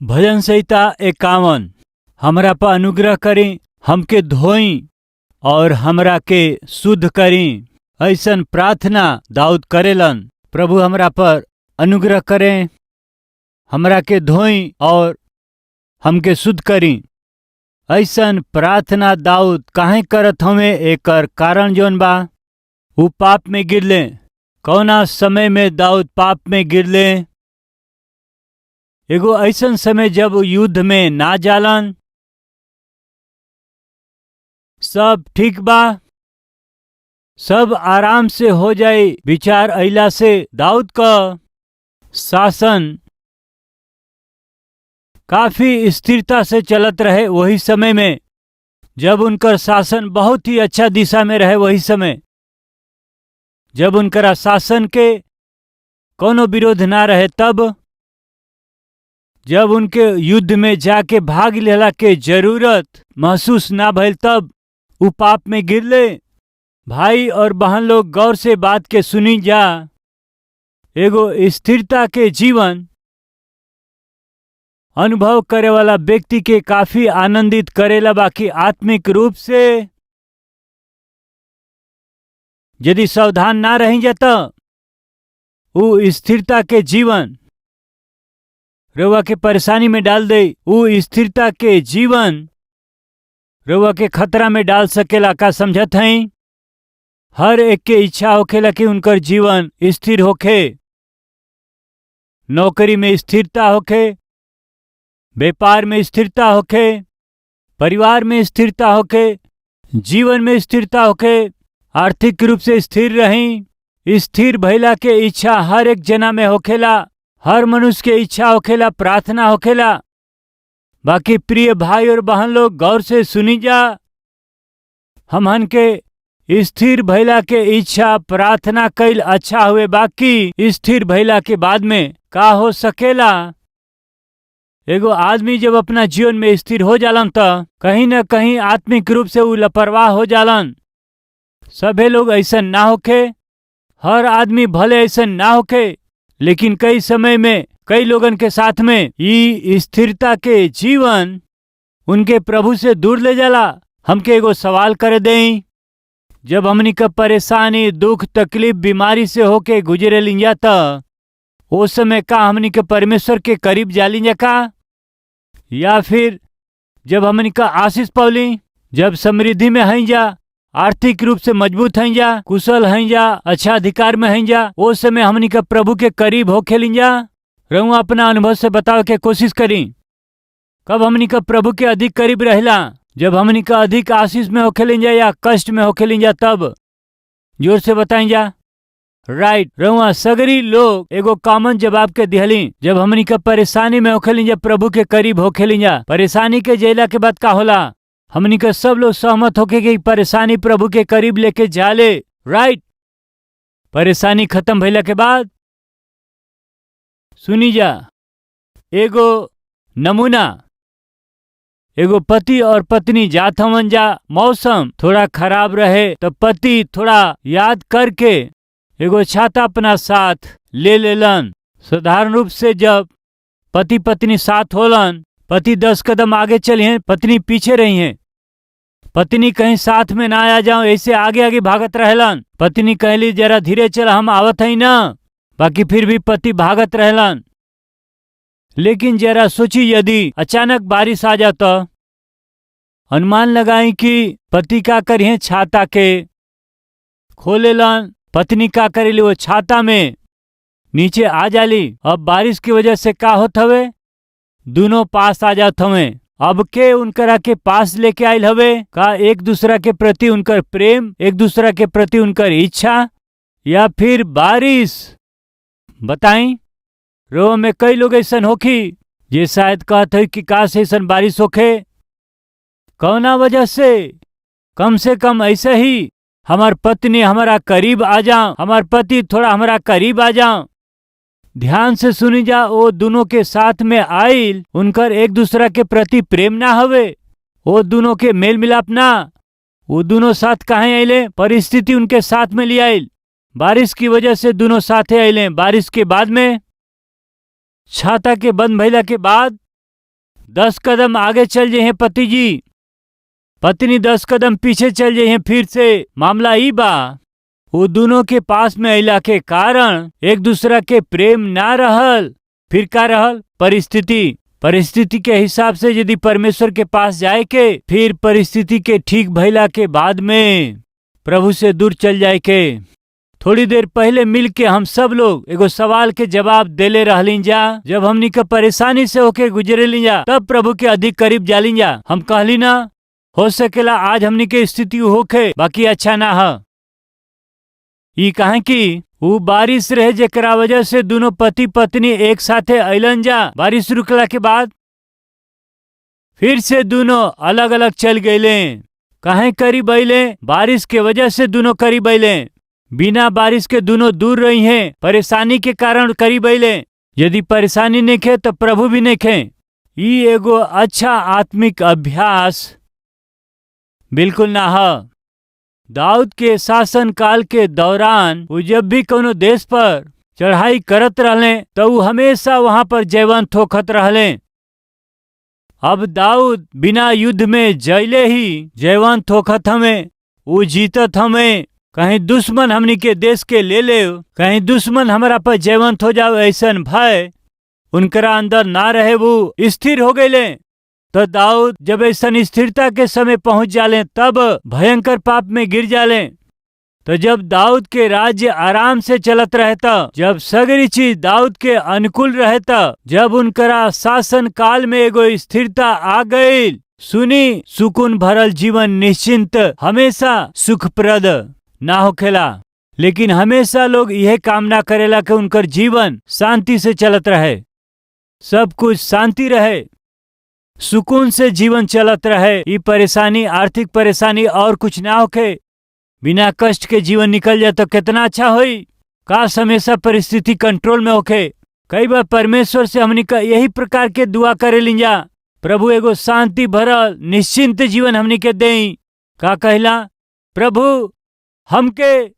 भजन संहिता 51। हमरा पर अनुग्रह करी, हमके धोई और हमरा के शुद्ध करी। ऐसन प्रार्थना दाऊद करेलन। प्रभु हमरा पर अनुग्रह करें, हमरा के धोई और हमके शुद्ध करी। ऐसन प्रार्थना दाऊद काहे करत हमें? एकर कारण जौन बा, ऊ पाप में गिरले। कौना समय में दाऊद पाप में गिरले? एगो ऐसन समय जब ऊ युद्ध में ना जालन। सब ठीक बा, सब आराम से हो जाए विचार अइला से दाऊद का शासन काफी स्थिरता से चलत रहे। वही समय में जब उनकर शासन बहुत ही अच्छा दिशा में रहे, वही समय जब उनकर शासन के कोनो विरोध ना रहे, तब जब उनके युद्ध में जाके भाग लेला के जरूरत महसूस ना भइल, तब ऊ पाप में गिरले। भाई और बहन लोग, गौर से बात के सुनी जा। एगो स्थिरता के जीवन अनुभव करे वाला व्यक्ति के काफी आनंदित करेला, बाकी आत्मिक रूप से यदि सावधान ना रही जाता, ऊ स्थिरता के जीवन रउआ के परेशानी में डाल दे। ऊ स्थिरता के जीवन रउआ के खतरा में डाल सकेला। का समझत हई? हर एक के इच्छा होखेला कि उनकर जीवन स्थिर होखे, नौकरी में स्थिरता होखे, व्यापार में स्थिरता होखे, परिवार में स्थिरता होखे, जीवन में स्थिरता होखे, आर्थिक रूप से स्थिर रही। स्थिर भइला के इच्छा हर एक जना में होखेला, हर मनुष्य के इच्छा होखेला, प्रार्थना होखेला। बाकी प्रिय भाई और बहन लोग, गौर से सुनी जा। हमहन के स्थिर भइला के इच्छा प्रार्थना कईल अच्छा हुए, बाकी स्थिर भइला के बाद में का हो सकेला? एगो आदमी जब अपना जीवन में स्थिर हो जालन त कहीं न कहीं आत्मिक रूप से ऊ लापरवाह हो जालन। सभे लोग ऐसा ना होखे, हर आदमी भले ऐसा ना होखे, लेकिन कई समय में कई लोगन के साथ में ये स्थिरता के जीवन उनके प्रभु से दूर ले जाला। हमके एगो सवाल करे देई, जब हमनी का परेशानी, दुख, तकलीफ, बीमारी से होके गुजरे लिंजा त उस समय का हमनी के परमेश्वर के करीब जालिंजा का? या फिर जब हमनी का आशीष पौली, जब समृद्धि में हई जा, आर्थिक रूप से मजबूत हई जा, कुशल हई जा, अच्छा अधिकार में हई जा, उस समय हमनी का प्रभु के करीब होके लिंजा? रहुआ अपना अनुभव से बतावे के कोशिश करी। कब हमनी का प्रभु के अधिक करीब रहला? जब हमनी का अधिक आशीष में होके लिंजा या कष्ट में होके लिंजा? तब जोर से बताई जा। राइट। रहुआ सगरी लोग एगो कॉमन जवाब के दिहली, जब हमनी का परेशानी में होके लिंजा, प्रभु के करीब होके लिंजा। परेशानी के जैला के बाद का होला? हमनी का सब लोग सहमत होके कि परेशानी प्रभु के करीब लेके जाले। राइट। परेशानी खत्म भइला के बाद सुनी जा एगो नमूना। एगो पति और पत्नी जात हवन जा, मौसम थोड़ा खराब रहे तो पति थोड़ा याद करके एगो छाता अपना साथ ले लेलन। साधारण रूप से जब पति पत्नी साथ होलन, पति 10 कदम आगे चली हैं, पत्नी पीछे रही हैं। पत्नी कहीं साथ में ना आ जाओ, ऐसे आगे आगे भागत रहलन। पत्नी कहली जरा धीरे चल, हम आवत हई ना, बाकी फिर भी पति भागत रहलन। लेकिन जरा सोची, यदि अचानक बारिश आ जाता, अनुमान लगाई कि पति का करिए, छाता के खोलेलन। पत्नी का करेली, वो छाता में नीचे आ जाली। अब बारिश की वजह से का होत हवे? दोनों पास आ जात हवे। अब के उनकरा के पास लेके आयल हवे? का एक दूसरा के प्रति उनकर प्रेम, एक दूसरा के प्रति उनकर इच्छा, या फिर बारिश? बताई। रो में कई लोग ऐसा होखी जे शायद कहत है कि काश ऐसा बारिश होखे। कौना वजह से? कम से कम ऐसे ही हमार पत्नी हमारा करीब आ जाओ, हमार पति थोड़ा हमारा करीब आ जाओ। ध्यान से सुनी जा, वो दोनों के साथ में आइल, उनकर एक दूसरा के प्रति प्रेम ना हवे, वो दोनों के मेल मिलाप ना। वो दोनों साथ कहाँ आइले? परिस्थिति उनके साथ में ले आइल। बारिश की वजह से दोनों साथे आइले। बारिश के बाद में, छाता के बंद भइला के बाद 10 कदम आगे चल जाइए पति जी, पत्नी 10 कदम पीछे चल जाइए। फिर से मामला ई बा वो दोनों के पास में अइला के कारण एक दूसरा के प्रेम ना रहल। फिर का रहल? परिस्थिति के हिसाब से यदि परमेश्वर के पास जाए के, फिर परिस्थिति के ठीक भइला के बाद में प्रभु से दूर चल जाए के। थोड़ी देर पहले मिल के हम सब लोग एगो सवाल के जवाब देले रहलिन जा। जब हमनी के परेशानी से होके गुजरेलिन जा तब प्रभु के अधिक करीब जालिन जा। हम कहली ना हो सकेला आज हमनी के स्थिति होके बाकी अच्छा ना है। ई कहे कि वो बारिश रहे जेकरा वजह से दोनों पति पत्नी एक साथे अइलन जा। बारिश रुकला के बाद फिर से दोनों अलग अलग चल गईले। कहे करीब अइले? बारिश के वजह से दोनों करीब अइले। बिना बारिश के दोनों दूर रही हैं, परेशानी के कारण करीब अइले। यदि परेशानी नहीं खे तो प्रभु भी नहीं खे। ई एगो अच्छा आत्मिक अभ्यास बिल्कुल ना है। दाऊद के शासन काल के दौरान वो जब भी कोनो देश पर चढ़ाई करत रहले तो वो हमेशा वहां पर जयवंत होखत रहले। अब दाऊद बिना युद्ध में जयले ही जयवंत होखत हमें, वो जीतत हमें। कहीं दुश्मन हमनी के देश के ले कहीं दुश्मन हमारा पर जयवंत हो जाओ ऐसन भय उनकरा अंदर ना रहे, वो स्थिर हो गए। तो दाऊद जब ऐसा स्थिरता के समय पहुंच जाले तब भयंकर पाप में गिर जाले। तो जब दाऊद के राज्य आराम से चलत रहता, जब सगरी चीज दाऊद के अनुकूल रहता, जब उनकरा शासन काल में एगो स्थिरता आ गई, सुनी सुकून भरल जीवन निश्चिंत हमेशा सुखप्रद ना होखेला। लेकिन हमेशा लोग यह कामना करेला कि उनकर जीवन शांति से चलत रहे, सब कुछ शांति रहे, सुकून से जीवन चलत रहे। ये परेशानी आर्थिक परेशानी और कुछ ना होके बिना कष्ट के जीवन निकल जाए तो कितना अच्छा होई। काश हमेशा परिस्थिति कंट्रोल में होके। कई बार परमेश्वर से हमनी का यही प्रकार के दुआ करे लिंजा, प्रभु एगो शांति भरल निश्चिंत जीवन हमनी के देई। का कहला? प्रभु हमके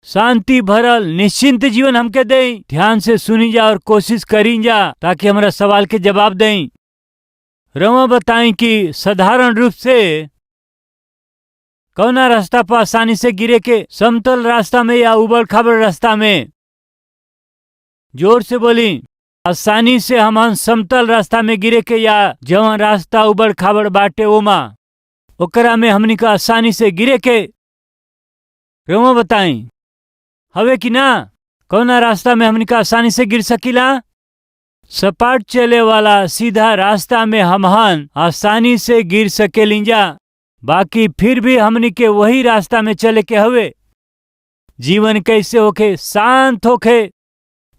शांति भरल निश्चिंत जीवन हमके देई। ध्यान से सुनी जा और कोशिश करी जा ताकि हमारा सवाल के जवाब दें। रवा बताएं कि साधारण रूप से कौना रास्ता पर आसानी से गिरे के, समतल रास्ता में या उबड़ खाबड़ रास्ता में? जोर से बोली। आसानी से हम समतल रास्ता में गिरे के या जवन रास्ता उबड़ खाबड़ बाटे ओकरा में हमनी का आसानी से गिरे के? रवा बताएं हवे कि ना? कौना रास्ता में हमनी का आसानी से गिर सकीला? सपाट चले वाला सीधा रास्ता में हमहन आसानी से गिर सकेलिंजा। बाकी फिर भी हमनी के वही रास्ता में चले के हवे। जीवन कैसे होके? शांत होके।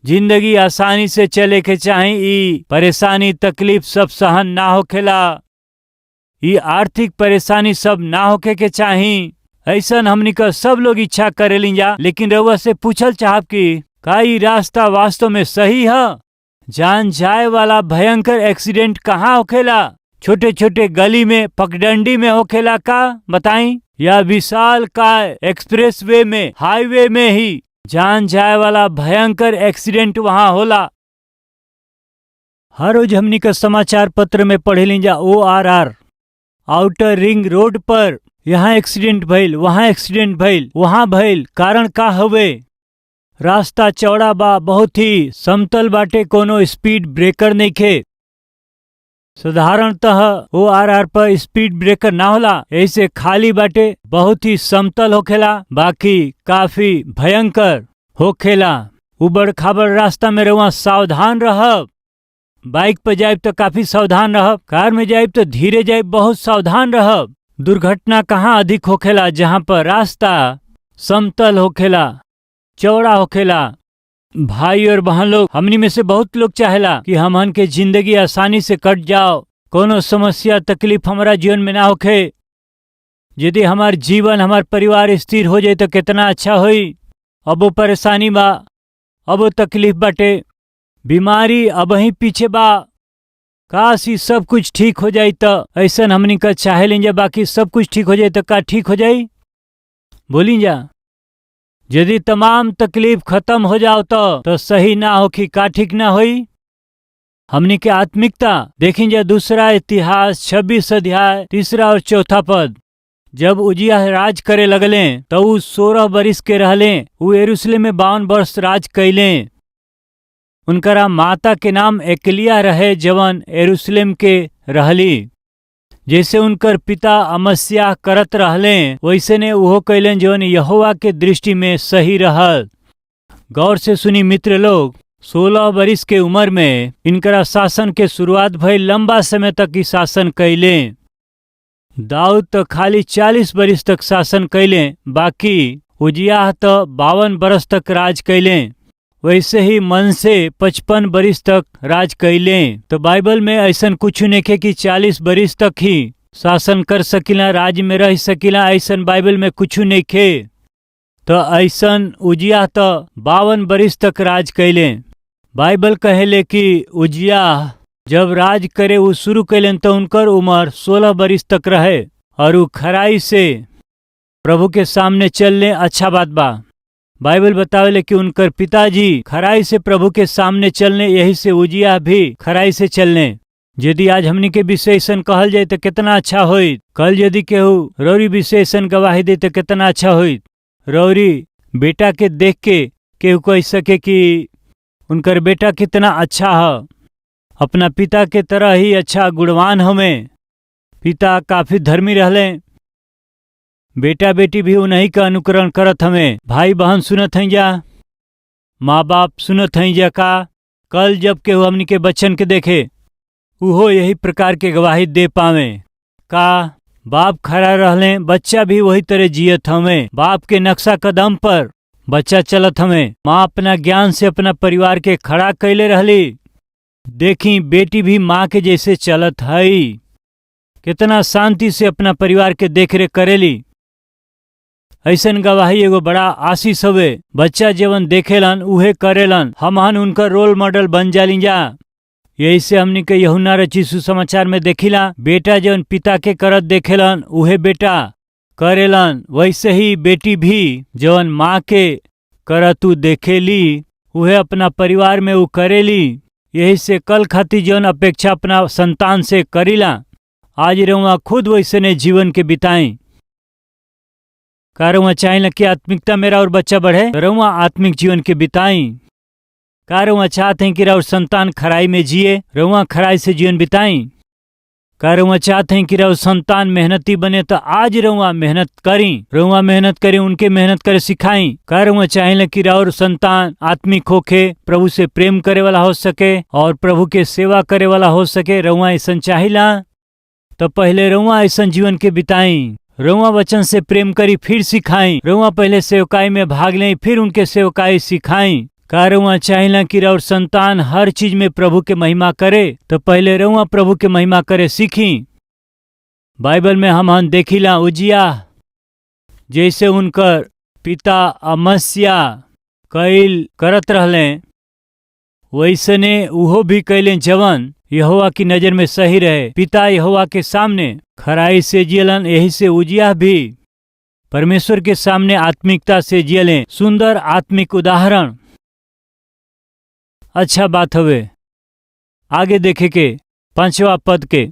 जिंदगी आसानी से चले के चाही। ई परेशानी तकलीफ सब सहन ना होखेला। ई आर्थिक परेशानी सब ना होके के चाही। ऐसन हमनी का सब लोग इच्छा करेलिंजा। लेकिन रउआ से पूछल चाहब कि का ई रास्ता वास्तव में सही है? जान जाए वाला भयंकर एक्सीडेंट कहाँ होखेला? छोटे छोटे गली में, पगडंडी में होखेला का? बताई। या विशाल काय एक्सप्रेस वे में, हाईवे में ही जान जाए वाला भयंकर एक्सीडेंट वहां होला। हर रोज हमनी का समाचार पत्र में पढ़े लीजा ORR आउटर रिंग रोड पर यहाँ एक्सीडेंट भइल, वहाँ एक्सीडेंट भइल, वहाँ भइल। कारण का हवे? रास्ता चौड़ा बा, बहुत ही समतल बाटे, कोनो स्पीड ब्रेकर नइखे। साधारणतः ORR पर स्पीड ब्रेकर ना होला, ऐसे खाली बाटे, बहुत ही समतल होखेला, बाकी काफी भयंकर होखेला। उबड़ खाबड़ रास्ता में रहुआ सावधान रहब। बाइक पर जाए तो काफी सावधान रहब, कार में जाए तो धीरे जाए, बहुत सावधान रहब। दुर्घटना कहाँ अधिक होखेला? जहाँ पर रास्ता समतल होखेला, चौड़ा होखेला। भाई और बहन लोग, हमनी में से बहुत लोग चाहेला कि हमन के जिंदगी आसानी से कट जाओ, कोनो समस्या तकलीफ हमारा जीवन में ना होखे। यदि हमार जीवन, हमार परिवार स्थिर हो जाए तो कितना अच्छा होई। अब वो परेशानी बा, अब वो तकलीफ बाटे, बीमारी अब ही पीछे बा। काश ही सब कुछ ठीक हो जाए तो ऐसा हमनी का चाहे लेंगे। बाकी सब कुछ ठीक हो जाए तो का ठीक हो जाए? बोली जा। यदि तमाम तकलीफ खत्म हो जाओ तो सही ना हो कि का ठीक ना होई? हमनी के आत्मिकता देखी जा दूसरा इतिहास 26 अध्याय 3 और 4 पद। जब उजिया राज करे लगले तो उ 16 बरिस के रहले। उ यरूशलेम में 52 वर्ष राज कैले। उनकरा माता के नाम एकलिया रहे जवन यरूशलेम के रहली। जैसे उनकर पिता अमस्याह करत रहले वैसे ने उहो कैलन जवन यहोवा के दृष्टि में सही रहल। गौर से सुनी मित्र लोग, 16 बरिस के उम्र में इनकरा शासन के शुरुआत भइल। लंबा समय तक ही शासन कैले। दाऊद तो खाली 40 बरिस तक शासन कैले, बाकी उजियाह तो 52 बरस तक राज कैले। वैसे ही मनसे 55 बरिस तक राज कैले। तो बाइबल में ऐसन कुछ नहीं कि 40 बरिस तक ही शासन कर सकिला, राज में रह सकिला, ऐसन बाइबल में कुछ नहीं खे। तो ऐसन उजियाह तो 52 बरिस तक राज कैले। बाइबल कहेले कि उजियाह जब राज करे वो शुरू कैलन तो उनकर उम्र 16 बरिस तक रहे और वो खराई से प्रभु के सामने चलने। अच्छा बात बा। बाइबल बतावेले कि उनकर पिताजी खराई से प्रभु के सामने चलने, यही से उजियाह भी खराई से चलने। यदि आज हमनी के विशेषण कहल जाए तो कितना अच्छा होई। कल यदि केहू रौरी विशेषण गवाही दे तो कितना अच्छा होई। रौरी बेटा के देख के केहू कह सके कि उनकर बेटा कितना अच्छा है, अपना पिता के तरह ही अच्छा गुणवान हमें। पिता काफी धर्मी रहले, बेटा बेटी भी उन्हीं का अनुकरण करत हमें। भाई बहन सुनत हैं जा, माँ बाप सुनत हैं जा। का कल जब केहू हमनी के बच्चन के देखे उहो यही प्रकार के गवाही दे पावे। का बाप खड़ा रहले, बच्चा भी वही तरह जियत हमें। बाप के नक्शा कदम पर बच्चा चलत हमें। माँ अपना ज्ञान से अपना परिवार के खड़ा कैले रहली। देखी बेटी भी माँ के जैसे चलत हई, कितना शांति से अपना परिवार के देखरेख करेली। ऐसन गवाही एगो बड़ा आशीष हवे। बच्चा जीवन देखेलन उहे करेलन, हमहन उनका रोल मॉडल बन जाली जा। यही से हमनी के यूहन्ना रचित सुसमाचार में देखिला, बेटा जवन पिता के करत देखेलन उहे बेटा करेलन, वैसे ही बेटी भी जवन माँ के करतु देखेली उहे अपना परिवार में उ करेली। यही से कल खातिर जवन अपेक्षा अपना संतान से करीला, आज रहुआ खुद वैसे ने जीवन के बिताई। का रहुआ चाहेला कि आत्मिकता मेरा और बच्चा बढ़े, रहुआ आत्मिक जीवन के बिताई। का रहुआ चाहते हैं कि राउर संतान खराई में जिए, रहुआ खराई से जीवन बिताई। का रहुआ चाहते हैं कि राउर संतान मेहनती बने, तो आज रहुआ मेहनत करी, रहुआ मेहनत करें, उनके मेहनत करे सिखाई। का रहुआ चाहेला कि राउर संतान आत्मिक होके, प्रभु से प्रेम करे वाला हो सके और प्रभु के सेवा करे वाला हो सके, रहुआ ऐसा चाहिला तो पहले रहुआ ऐसा जीवन के बिताई। रहुआ वचन से प्रेम करी फिर सिखाई। रहुआ पहले सेवकाई में भाग लें फिर उनके सेवकाई सिखाई। का रहुआ चाहिला कि राउर संतान हर चीज में प्रभु के महिमा करे, तो पहले रहुआ प्रभु के महिमा करे सीखी। बाइबल में हम देखिला उजिया जैसे उनकर पिता अमस्याह कैल करत रहले, वैसने उहो भी कैले जवन यहोवा की नजर में सही रहे। पिता यहोवा के सामने खराई से जियलन, यही से उजिया भी परमेश्वर के सामने आत्मिकता से जियले। सुंदर आत्मिक उदाहरण। अच्छा बात हवे। आगे देखे के 5वां पद के,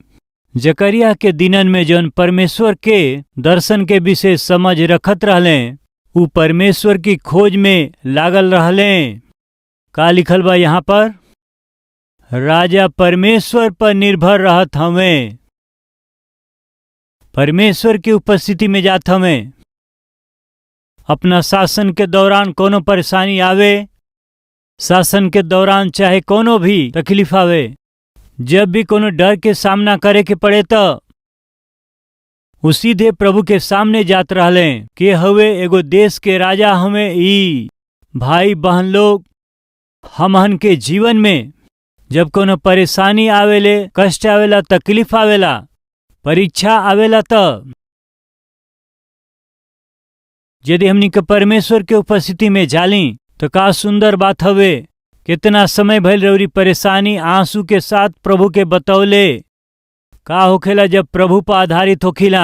जकरिया के दिनन में जौन परमेश्वर के दर्शन के विषय समझ रखत रहले, उ परमेश्वर की खोज में लागल रहले। का लिखल बा यहाँ पर? राजा परमेश्वर पर निर्भर रहत हमें, परमेश्वर की उपस्थिति में जात हमें। अपना शासन के दौरान कोनो परेशानी आवे, शासन के दौरान चाहे कोनो भी तकलीफ आवे, जब भी कोनो डर के सामना करे के पड़े तो वो सीधे प्रभु के सामने जात रहले कि हवे एगो देश के राजा हमें। ई भाई बहन लोग, हमहन के जीवन में जब कोनो परेशानी आवेले, कष्ट आवेला, तकलीफ आवेला, परीक्षा आवेला, तो यदि हमनी के परमेश्वर के उपस्थिति में जाली तो का सुंदर बात हवे। कितना समय भइल रउरी परेशानी आंसू के साथ प्रभु के बतौले। का होखेला जब प्रभु पर आधारित होखिला,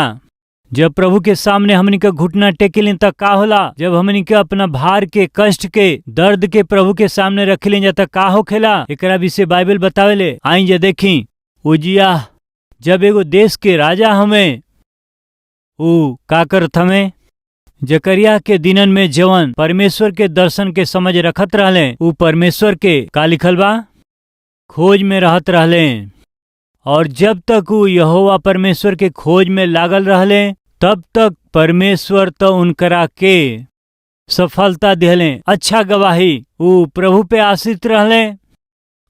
जब प्रभु के सामने हमनी के घुटना टेकिली तक का होला? जब हमनी के अपना भार के, कष्ट के, दर्द के प्रभु के सामने रखली जा तक का होखेला? एकरा विषय बाइबल बतावेले। आई जे देखी, उजिया जब एगो देश के राजा हमें ऊ का करत हमें? जकरिया के दिनन में जवन परमेश्वर के दर्शन के समझ रखत रहले, ऊ परमेश्वर के का लिखल बा खोज में रहत रहले। और जब तक ऊ यहोवा परमेश्वर के खोज में लागल रहले, तब तक परमेश्वर तो उनकरा के सफलता दिहले, अच्छा गवाही। ऊ प्रभु पे आश्रित रहले,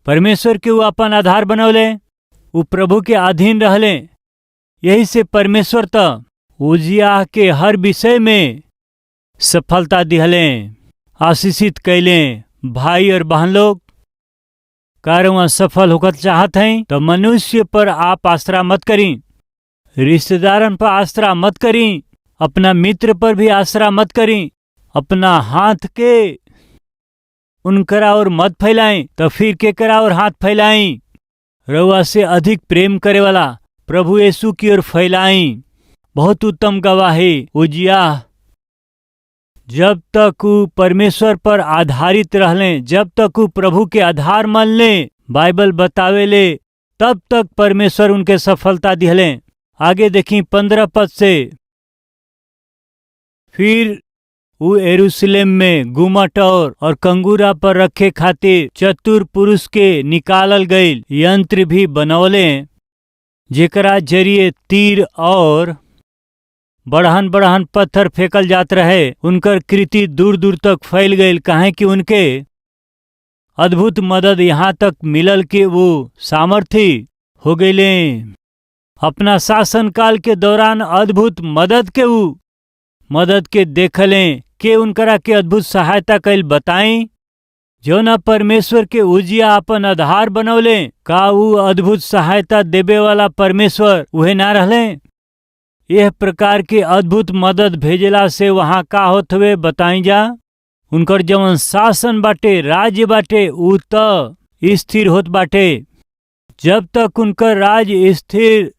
परमेश्वर के ऊ अपन आधार बनौले, ऊ प्रभु के अधीन रहले। यही से परमेश्वर तो उजिया के हर विषय में सफलता दिहले, आशीषित कैले। भाई और बहन लोग, कार्य सफल होकर चाहत हैं तो मनुष्य पर आप आश्रा मत करी, रिश्तेदारन पर आश्रा मत करी, अपना मित्र पर भी आश्रा मत करी। अपना हाथ के उनकरा और मत फैलाएं, तो फिर के करा और हाथ फैलाएं। रउआ से अधिक प्रेम करे वाला प्रभु यीशु की ओर फैलाएं। बहुत उत्तम गवाही। उजिया जब तक ऊ परमेश्वर पर आधारित रहले, जब तक ऊ प्रभु के आधार मान ले, बाइबल बतावेले, तब तक परमेश्वर उनके सफलता दिहले। आगे देखी 15 पद से, फिर ऊ यरूशलेम में गुमट और कंगूरा पर रखे खातिर चतुर पुरुष के निकालल गईल यंत्र भी बनौले, जेकरा जरिए तीर और बढ़हन बढ़हन पत्थर फेंकल जात रहे। उनकर कृति दूर दूर तक फैल गईल, काहे कि उनके अद्भुत मदद यहाँ तक मिलल कि वो सामर्थी हो गईले। अपना शासन काल के दौरान अद्भुत मदद के देखले के उनकरा के अद्भुत सहायता कैल बताई। जो न परमेश्वर के उजिया अपन आधार बनौले, का ऊ अद्भुत सहायता देवे वाला परमेश्वर उहे ना रहले? यह प्रकार के अद्भुत मदद भेजला से वहां का होत हुए बताई जा। उनकर जवन शासन बाटे, राज्य बाटे, ऊ त स्थिर होत बाटे। जब तक उनकर राज्य स्थिर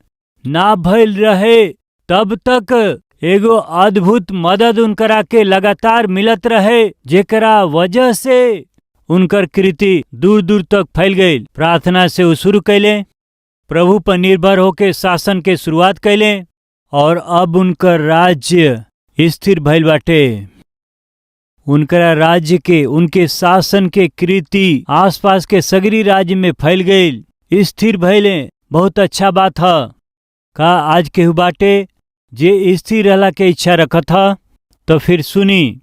ना भइल रहे, तब तक एगो अद्भुत मदद उनकरा के लगातार मिलत रहे, जेकरा वजह से उनकर कृति दूर दूर तक फैल गई। प्रार्थना से ऊ शुरू कैले, प्रभु पर निर्भर होके शासन के शुरुआत कैले, और अब उनकर राज्य स्थिर भइल बाटे। उनकरा राज्य के, उनके शासन के कृति आसपास के सगरी राज्य में फैल गई, स्थिर भइले। बहुत अच्छा बात है। का आज केहू बाटे जे स्थिर रहला के इच्छा रखत ह? तो फिर सुनी,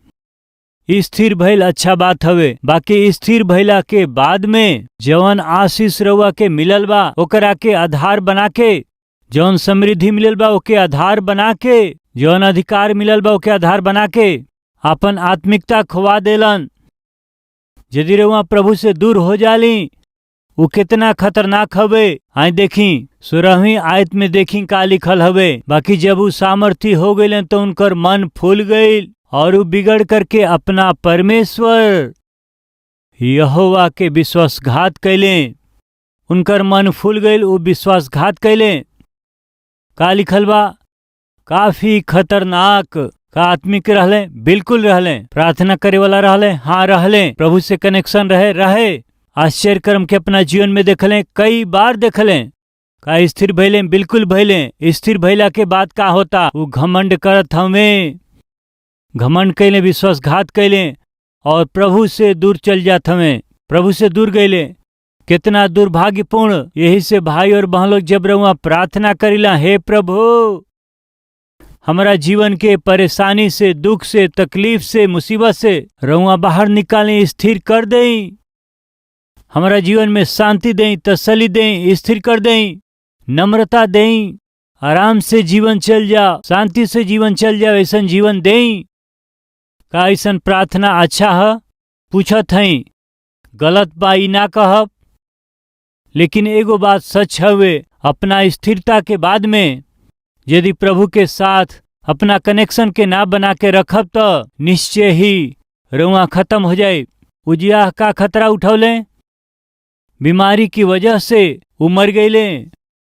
स्थिर भइल अच्छा बात हवे। बाकी स्थिर भइला के बाद में जवन आशीष रउआ के मिलल बा, ओकरा के आधार बना के, जौन समृद्धि मिलल बा ओके आधार बना के, जौन अधिकार मिलल बा ओके आधार बना के अपन आत्मिकता खोवा देलन। यदि रउआ प्रभु से दूर हो जाली, वो कितना खतरनाक हवे। आई देखी 16वीं आयत में देखी का लिखल हवे। बाकी जब वो सामर्थी हो गए तो उनकर मन फूल गईल और वो बिगड़ करके अपना परमेश्वर यहोवा के विश्वासघात कैले। उनकर मन फूल गईल, वो विश्वासघात कैले। का लिखल बा? काफी खतरनाक। का आत्मिक रहले? बिल्कुल रहले। प्रार्थना करे वाला रहले? हाँ रहले। प्रभु से कनेक्शन रहे। आश्चर्य कर्म के अपना जीवन में देखले, कई बार देखले। का स्थिर भइले? बिल्कुल भइले। स्थिर भइला के बाद का होता? वो घमंड करत हमें, घमंड कैले, विश्वासघात कैले और प्रभु से दूर चल जात हमें, प्रभु से दूर गईले। कितना दुर्भाग्यपूर्ण। यही से भाई और बहन लोग, जब रउआ प्रार्थना करिला, हे प्रभु हमारा जीवन के परेशानी से, दुख से, तकलीफ से, मुसीबत से रउआ बाहर निकालें, स्थिर कर दें, हमारा जीवन में शांति दें, तसल्ली दें, स्थिर कर दें, नम्रता दें, आराम से जीवन चल जाओ, शांति से जीवन चल जाओ, ऐसा जीवन दें। का ऐसा प्रार्थना अच्छा है? पूछत हई। गलत बा ई ना कहब, लेकिन एगो बात सच हवे, अपना स्थिरता के बाद में यदि प्रभु के साथ अपना कनेक्शन के ना बना के रखब तो निश्चय ही रुआ खत्म हो जाए। उजिया का खतरा उठौले, बीमारी की वजह से उमर गईले,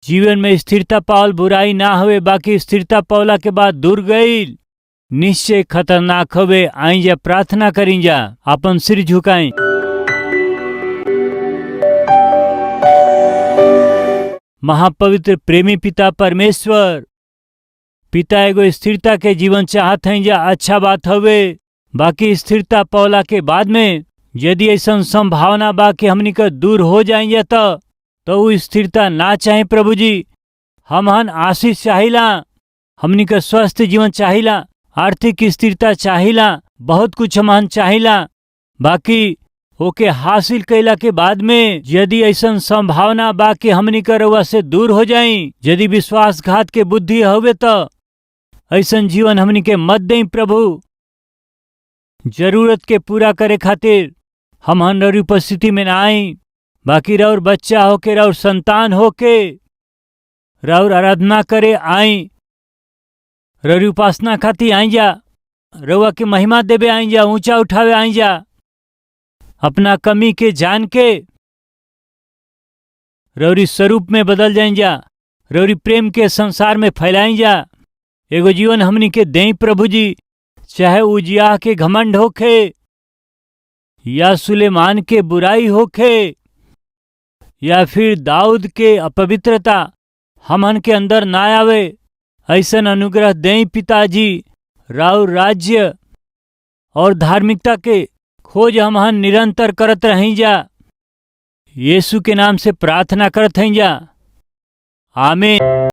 जीवन में स्थिरता पावल बुराई ना हुए, बाकी स्थिरता पावला के बाद दूर गई निश्चय खतरनाक हवे। आई जा प्रार्थना करी जा, अपन सिर झुकाई। महापवित्र प्रेमी पिता परमेश्वर, पिता एगो स्थिरता के जीवन चाहत हैं जा, अच्छा बात हवे। बाकी स्थिरता पावला के बाद में यदि ऐसा संभावना बा कि हमनी का दूर हो जाएंगे तो वो स्थिरता ना चाहे प्रभु जी। हमहन आशीष चाहिला, हमनी का स्वस्थ जीवन चाहिला, आर्थिक स्थिरता चाहिला, बहुत कुछ हमहन चाहिला। बाकी ओके हासिल कैला के बाद में यदि ऐसा संभावना बा कि हमनी का रउआ से दूर हो जाई, यदि विश्वासघात के बुद्धि हवे तो ऐसा जीवन हमनी के मत दें प्रभु। जरूरत के पूरा करे खातिर हमहन रउरी उपस्थिति में ना आई, बाकी रउर बच्चा होके, रउर संतान होके रउर आराधना करे आई, रउरी उपासना खातिर आई जा, रउआ के महिमा देवे आई जा, ऊंचा उठावे आई जा। अपना कमी के जान के रउरी स्वरूप में बदल जाइन जा, रउरी प्रेम के संसार में फैलाई जा। एगो जीवन हमनी के दें प्रभु जी, चाहे उजिया के घमंड होखे या सुलेमान के बुराई होखे या फिर दाऊद के अपवित्रता हमन के अंदर ना आवे। ऐसन अनुग्रह दें पिताजी। राउर राज्य और धार्मिकता के खोज हमहन निरंतर करत रही जा। यीशु के नाम से प्रार्थना करत हैं जा, आमीन।